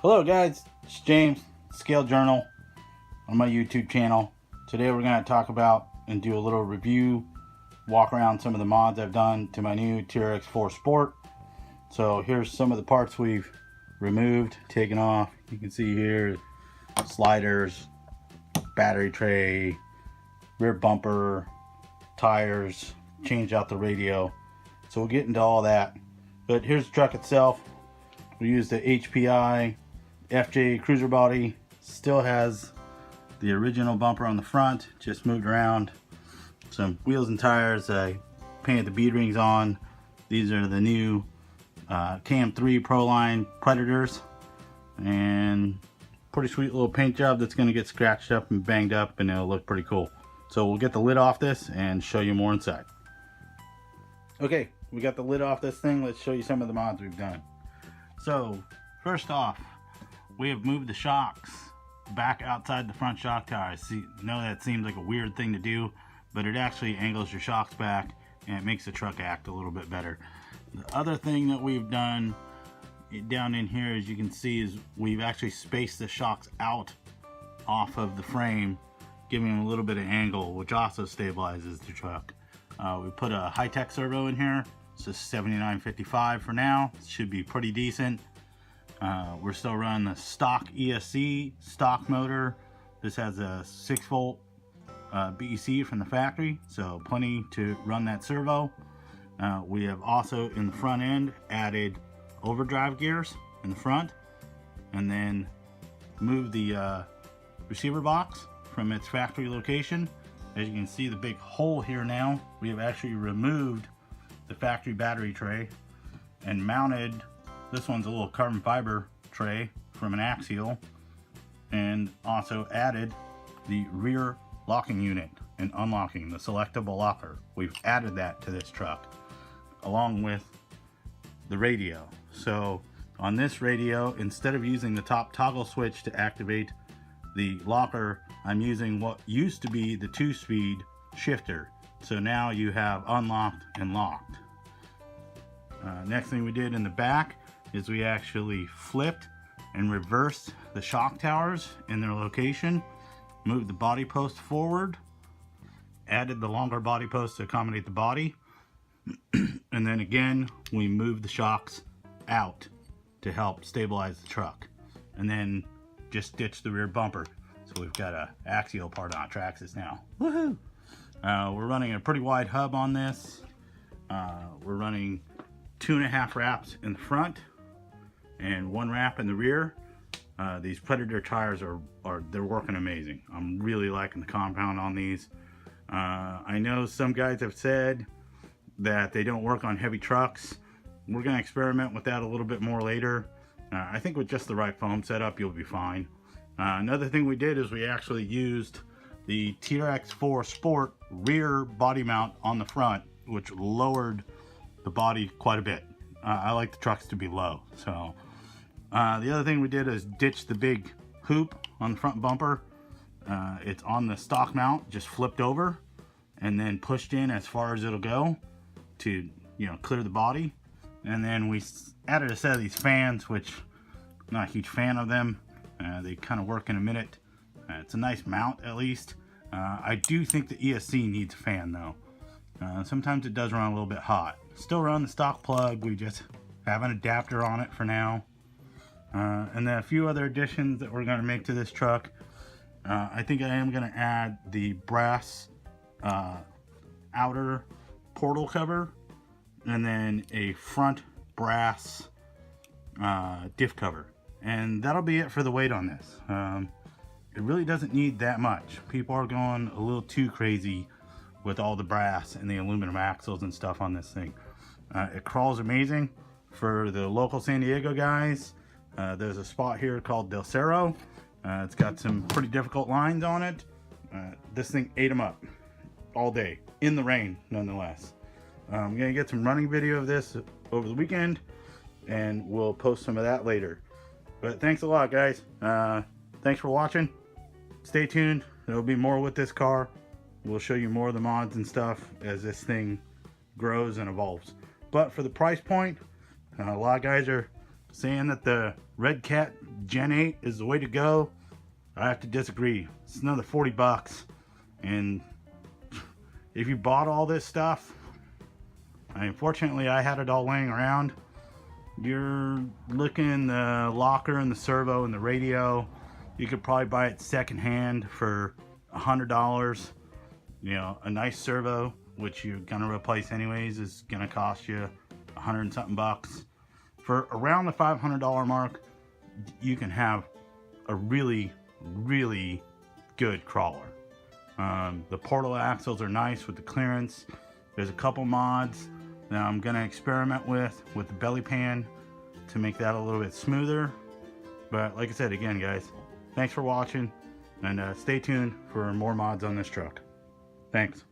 Hello guys, it's James, Scale Journal on my YouTube channel. Today we're going to talk about and do a little review, walk around some of the mods I've done to my new TRX4 Sport. So here's some of the parts we've removed, taken off. You can see here, sliders, battery tray, rear bumper, tires, changed out the radio. So we'll get into all that. But here's the truck itself. We used the HPI FJ cruiser body. Still has the original bumper on the front, just moved around. Some wheels and tires. I painted the bead rings on. These are the new Cam 3 Proline Predators, and pretty sweet little paint job that's going to get scratched up and banged up, and it'll look pretty cool. So we'll get the lid off this and show you more inside. Okay, we got the lid off this thing. Let's show you some of the mods we've done. So first off, we have moved the shocks back outside the front shock tower. I know that seems like a weird thing to do, but it actually angles your shocks back and it makes the truck act a little bit better. The other thing that we've done down in here, as you can see, is we've actually spaced the shocks out off of the frame, giving them a little bit of angle, which also stabilizes the truck. We put a high-tech servo in here. It's a 7955 for now. It should be pretty decent. We're still running the stock ESC stock motor. This has a 6-volt BEC from the factory, so plenty to run that servo. We have also in the front end added overdrive gears in the front, and then moved the receiver box from its factory location. As you can see, the big hole here now, we have actually removed the factory battery tray and mounted, this one's a little carbon fiber tray from an axial, and also added the rear locking unit and unlocking, the selectable locker. We've added that to this truck along with the radio. So on this radio, instead of using the top toggle switch to activate the locker, I'm using what used to be the 2-speed shifter. So now you have unlocked and locked. Next thing we did in the back is we actually flipped and reversed the shock towers in their location, moved the body post forward, added the longer body post to accommodate the body, and then again we moved the shocks out to help stabilize the truck, and then just ditched the rear bumper. So we've got a axial part on Traxxas now. Woohoo! We're running a pretty wide hub on this. We're running 2.5 wraps in the front and 1 wrap in the rear. These Predator tires they're working amazing. I'm really liking the compound on these. I know some guys have said that they don't work on heavy trucks. We're going to experiment with that a little bit more later. I think with just the right foam setup, you'll be fine. Another thing we did is we actually used the TRX4 Sport rear body mount on the front, which lowered the body quite a bit. I like the trucks to be low. So the other thing we did is ditch the big hoop on the front bumper. It's on the stock mount, just flipped over and then pushed in as far as it'll go to, clear the body. And then we added a set of these fans, which I'm not a huge fan of them. They kind of work in a minute. It's a nice mount at least. I do think the ESC needs a fan though. Sometimes it does run a little bit hot. Still run the stock plug, we just have an adapter on it for now. And then a few other additions that we're going to make to this truck. I think I am going to add the brass outer portal cover, and then a front brass diff cover, and that'll be it for the weight on this. It really doesn't need that much. People are going a little too crazy with all the brass and the aluminum axles and stuff on this thing. It crawls amazing. For the local San Diego guys, there's a spot here called Del Cerro. It's got some pretty difficult lines on it. This thing ate them up all day in the rain nonetheless. I'm gonna get some running video of this over the weekend, and we'll post some of that later. But thanks a lot, guys. Thanks for watching. Stay tuned. There'll be more with this car. We'll show you more of the mods and stuff as this thing grows and evolves. But for the price point, a lot of guys are saying that the Red Cat Gen 8 is the way to go, I have to disagree. It's another 40 bucks. And if you bought all this stuff, unfortunately I had it all laying around. You're looking the locker and the servo and the radio. You could probably buy it secondhand for $100. You know, a nice servo, which you're gonna replace anyways, is gonna cost you 100 and something bucks. For around the $500 mark, you can have a really good crawler. The portal axles are nice with the clearance. There's a couple mods that I'm gonna experiment with the belly pan to make that a little bit smoother. But like I said, again guys, thanks for watching, and stay tuned for more mods on this truck. Thanks.